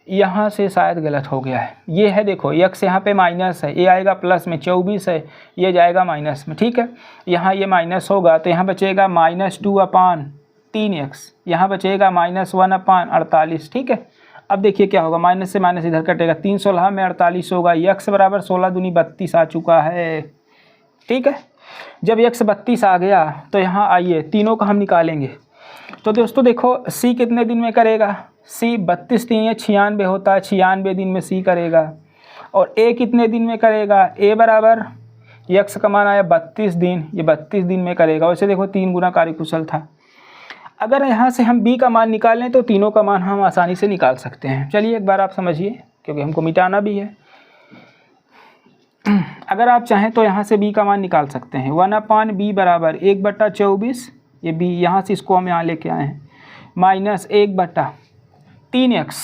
यहाँ से शायद गलत हो गया है, ये है देखो x यहाँ पे माइनस है, ये आएगा प्लस में, 24 है, ये जाएगा माइनस में। ठीक है, यहाँ ये माइनस होगा तो यहाँ बचेगा -2/3x, यहाँ बचेगा -1/48। ठीक है, अब देखिए क्या होगा, माइनस से माइनस इधर कटेगा, 3 16 में 48 होगा, x बराबर 16 दूनी 32 आ चुका है। ठीक है, जब x 32 आ गया तो यहाँ आइए तीनों का हम निकालेंगे। तो दोस्तों देखो c कितने दिन में करेगा, c 32 3 96 होता है, 96 दिन में c करेगा। और a कितने दिन में करेगा, a बराबर x का मान आया 32 दिन, ये 32 दिन में करेगा। वैसे देखो 3 गुना कार्यकुशल था। अगर यहाँ से हम b का मान निकालें तो तीनों का मान हम आसानी से निकाल सकते हैं। चलिए एक बार आप समझिए, क्योंकि हमको मिटाना भी है। अगर आप चाहें तो यहाँ से b का मान निकाल सकते हैं, 1/b बराबर 1/24, ये b यहाँ से इसको हम यहाँ लेके आए हैं, माइनस 1/3x।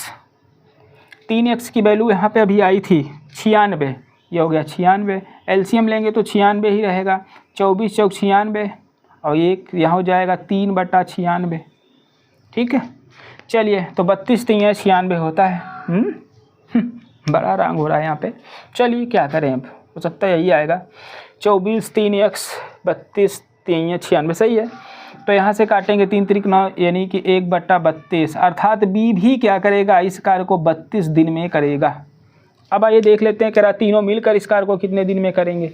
3x की वैल्यू यहाँ पे अभी आई थी 96, ये हो गया 96। एलसीएम लेंगे तो 96 ही रहेगा, 24 चौक 96, और एक यहाँ हो जाएगा 3/96। ठीक है, चलिए तो 32 3 96 होता है। बड़ा रंग हो रहा है यहाँ पे। चलिए क्या करें, अब हो सकता है यही आएगा, 24 3x 32 3 96, सही है। तो यहाँ से काटेंगे 3 3 9, यानी कि 1/32, अर्थात b भी क्या करेगा, इस कार्य को 32 दिन में करेगा। अब आइए देख लेते हैं, कह रहा तीनों मिलकर इस कार्य को कितने दिन में करेंगे,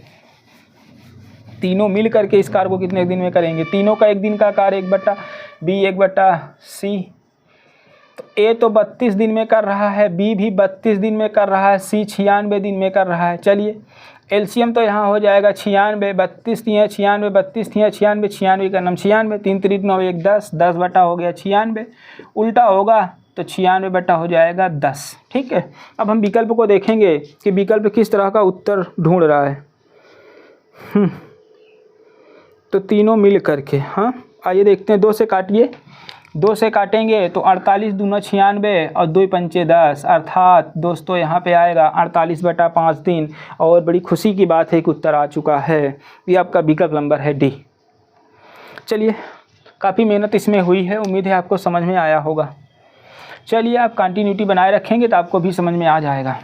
तीनों मिल करके इस कार्य को कितने दिन में करेंगे। तीनों का एक दिन का कार्य 1/b 1/c, तो a तो 32 दिन में कर रहा है, b भी 32 दिन में कर रहा है, c 96 दिन में कर रहा है। चलिए एलसीएम तो यहाँ हो जाएगा 96, 32 3 96, 32 3 96, 96 का नाम 96, 3 3 9 1 10, 10 बटा हो गया 96, उल्टा होगा तो 96 बटा हो जाएगा 10। ठीक है, अब हम विकल्प को देखेंगे कि विकल्प किस तरह का उत्तर ढूंढ रहा है। तो तीनों मिल करके, हाँ आइए देखते हैं, 2 से काटिए, 2 से काटेंगे तो 48 दूना 96 और 2 पंचे 10, अर्थात दोस्तों यहाँ पे आएगा 48/5 दिन। और बड़ी खुशी की बात है कि उत्तर आ चुका है, ये आपका विकल्प नंबर है डी। चलिए काफ़ी मेहनत इसमें हुई है, उम्मीद है आपको समझ में आया होगा। चलिए आप कंटिन्यूटी बनाए रखेंगे तो आपको भी समझ में आ जाएगा।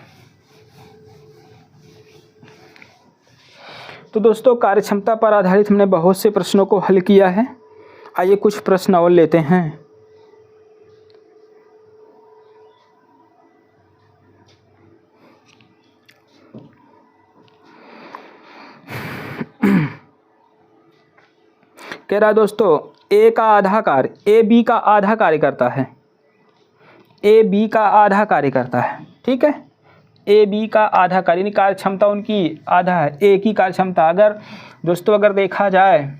तो दोस्तों कार्यक्षमता पर आधारित हमने बहुत से प्रश्नों को हल किया है आइए कुछ प्रश्न और लेते हैं। कह रहा है दोस्तों ए का आधा कार्य ए बी का आधा कार्य करता है, ए बी का आधा कार्य करता है, ठीक है। ए बी का आधा कार्य यानी कार्य क्षमता उनकी आधा है, ए की कार्य क्षमता अगर दोस्तों अगर देखा जाए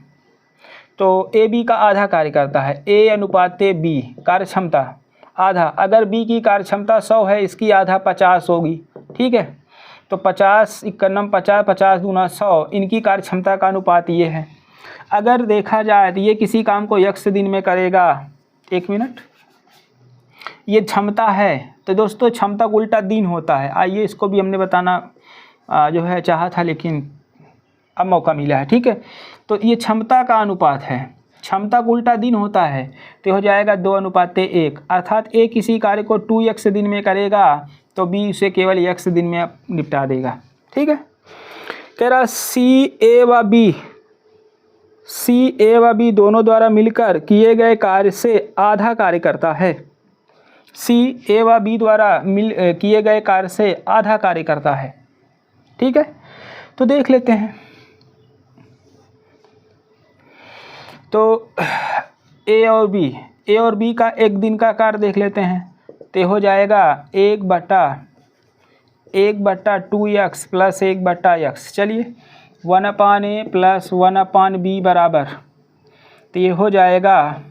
तो ए बी का आधा कार्य करता है, ए अनुपात बी कार्य क्षमता आधा। अगर बी की कार्य क्षमता 100 है, इसकी आधा 50 होगी, ठीक है। तो 50 51 50 50 दूना 100 इनकी कार्य क्षमता का अनुपात ये है। अगर देखा जाए तो ये किसी काम को x दिन में करेगा, 1 मिनट, ये क्षमता है तो दोस्तों क्षमता का उल्टा दिन होता है। आइए इसको भी हमने बताना जो है चाहा था लेकिन अब मौका मिला है, ठीक है। तो ये क्षमता का अनुपात है, क्षमता का उल्टा दिन होता है तो हो जाएगा 2:1, अर्थात ए किसी कार्य को 2x दिन में करेगा तो बी उसे केवल x दिन में निपटा देगा, ठीक है। कह रहा सी ए व बी दोनों द्वारा मिलकर किए गए कार्य से आधा कार्य करता है। सी ए व बी द्वारा किए गए कार्य से आधा कार्य करता है, ठीक है। तो देख लेते हैं। तो ए और बी का एक दिन का कार्य देख लेते हैं तो हो जाएगा 1/2x प्लस 1/x। चलिए 1/a प्लस 1/b बराबर, तो ये हो जाएगा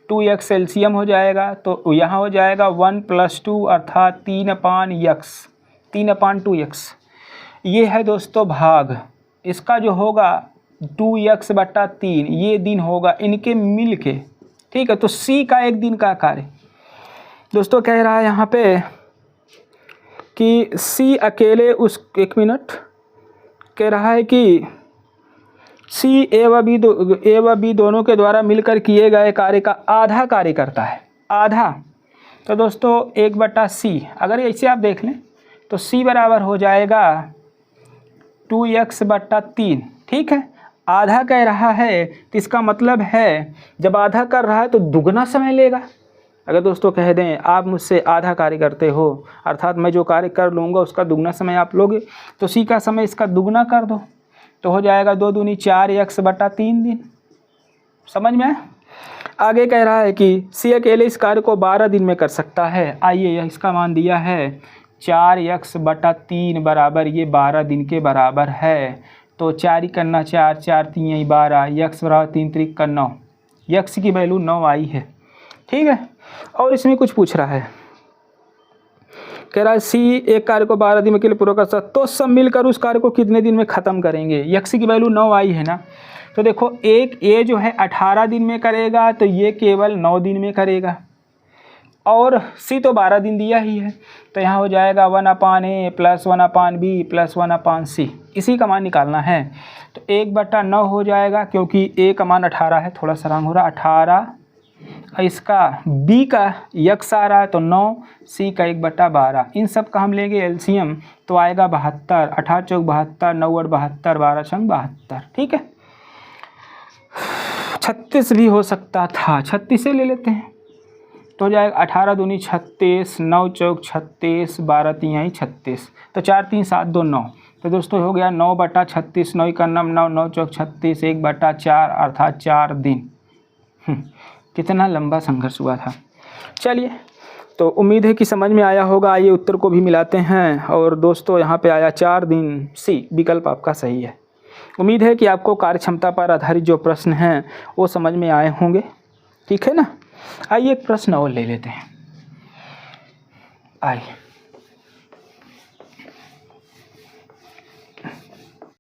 2x एलसीएम हो जाएगा तो यहाँ हो जाएगा 1 + 2 अर्थात 3/2x। ये है दोस्तों भाग, इसका जो होगा 2x/3 ये दिन होगा इनके मिल के, ठीक है। तो सी का एक दिन का कार्य दोस्तों कह रहा है यहाँ पे कि सी अकेले उस 1 मिनट कह रहा है कि सी ए व बी दोनों के द्वारा मिलकर किए गए कार्य का आधा कार्य करता है, आधा। तो दोस्तों 1/c अगर ऐसे आप देख लें तो c बराबर हो जाएगा 2x/3, ठीक है। आधा कह रहा है तो इसका मतलब है जब आधा कर रहा है तो दुगना समय लेगा। अगर दोस्तों कह दें आप मुझसे आधा कार्य करते हो अर्थात मैं जो कार्य कर लूँगा उसका दुगना समय आप लोगे, तो सी का समय इसका दुगना कर दो तो हो जाएगा 2 दूनी 4x/3 दिन। समझ में आया? आगे कह रहा है कि सी अकेले इस कार्य को 12 दिन में कर सकता है। आइए इसका मान दिया है 4x/3 बराबर ये 12 दिन के बराबर है। तो 4 करना 4 4 3 12 x बराबर 3 3 का 9, x की वैल्यू 9 आई है, ठीक है। और इसमें कुछ पूछ रहा है, कह रहा है सी एक कार्य को 12 दिन के लिए पूरा कर सकता, तो सब मिलकर उस कार्य को कितने दिन में ख़त्म करेंगे। x की वैल्यू 9 आई है ना, तो देखो एक ए जो है 18 दिन में करेगा तो ये केवल 9 दिन में करेगा, और सी तो 12 दिन दिया ही है तो यहाँ हो जाएगा 1/a plus 1/b plus 1/c। इसी का मान निकालना है तो 1/9 हो जाएगा क्योंकि a का मान 18 है, थोड़ा सा रंग हो रहा 18, इसका b का x आ रहा है तो 9, c का 1/12। इन सब का हम लेंगे एलसीएम तो आएगा 72, 18 चौक 72, 9 8 72, 12 छंग 72, ठीक है। 36 भी हो सकता था, 36 से ले लेते हैं तो हो जाएगा 18 दूनी 36, 9 चौक 36, 12 3 36, तो 4 3 7 2 9। तो दोस्तों हो गया 9/36, 9 का 9 9 9 चौक 36, 1/4 अर्थात 4 दिन। कितना लंबा संघर्ष हुआ था। चलिए तो उम्मीद है कि समझ में आया होगा। आइए उत्तर को भी मिलाते हैं और दोस्तों यहाँ पे आया 4 दिन, सी विकल्प आपका सही है। उम्मीद है कि आपको कार्य क्षमता पर आधारित जो प्रश्न हैं वो समझ में आए होंगे, ठीक है ना। आइए एक प्रश्न और ले लेते हैं। आइए